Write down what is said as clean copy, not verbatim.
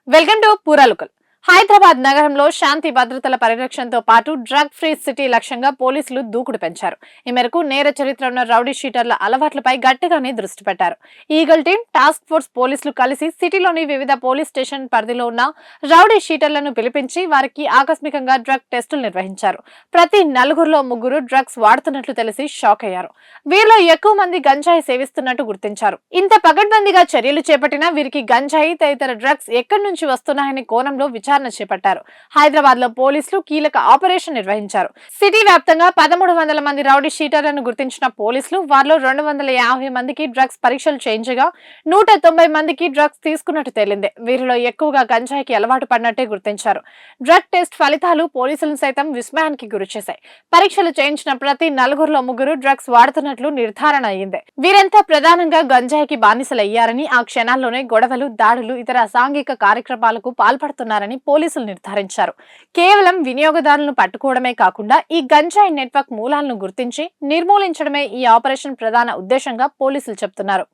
Welcome to పూరాలుకల్. Hyderabad నగరంలో శాంతి భద్రతల పరిరక్షణతో పాటు డ్రగ్ ఫ్రీ సిటీ లక్ష్యంగా పోలీసులు దూకుడు పెంచారు. ఈ మేరకు నేర చరిత్ర ఉన్న రౌడీ షీటర్ల అలవాట్లపై గట్టిగానే దృష్టి పెట్టారు. ఈగల్ టీం, టాస్క్ ఫోర్స్ పోలీసులు కలిసి సిటీలోని వివిధ పోలీస్ స్టేషన్ పరిధిలో ఉన్న రౌడీ షీటర్లను పిలిపించి వారికి ఆకస్మికంగా డ్రగ్ టెస్టులు నిర్వహించారు. ప్రతి నలుగురిలో ముగ్గురు డ్రగ్స్ వాడుతున్నట్లు తెలిసి షాక్ అయ్యారు. వీరిలో ఎక్కువ మంది గంజాయి సేవిస్తున్నట్టు గుర్తించారు. ఇంత పకడ్బందీగా చర్యలు చేపట్టినా వీరికి గంజాయి తదితర డ్రగ్స్ ఎక్కడి నుంచి వస్తున్నాయనే కోణంలో విచారణ చేపట్టారు. హైదరాబాద్ లో పోలీసులు కీలక ఆపరేషన్ నిర్వహించారు. సిటీ వ్యాప్తంగా 1300 మంది రౌడీ షీటర్లను గుర్తించిన పోలీసులు వారిలో 250 మందికి డ్రగ్స్ పరీక్షలు చేయించగా 190 మందికి డ్రగ్స్ తీసుకున్నట్టు తేలింది. వీరిలో ఎక్కువగా గంజాయికి అలవాటు పడినట్టే గుర్తించారు. డ్రగ్ టెస్ట్ ఫలితాలు పోలీసులను సైతం విస్మయానికి గురిచేశాయి. పరీక్షలు చేయించిన ప్రతి నలుగురిలో ముగ్గురు డ్రగ్స్ వాడుతున్నట్లు నిర్ధారణ అయ్యింది. వీరంతా ప్రధానంగా గంజాయికి బానిసలయ్యారని, ఆ క్షణాల్లోనే గొడవలు, దాడులు, ఇతర అసాంఘిక కార్యక్రమాలకు పాల్పడుతున్నారని పోలీసులు నిర్ధారించారు. కేవలం వినియోగదారులను పట్టుకోవడమే కాకుండా ఈ గంజాయి నెట్వర్క్ మూలాలను గుర్తించి నిర్మూలించడమే ఈ ఆపరేషన్ ప్రధాన ఉద్దేశంగా పోలీసులు చెబుతున్నారు.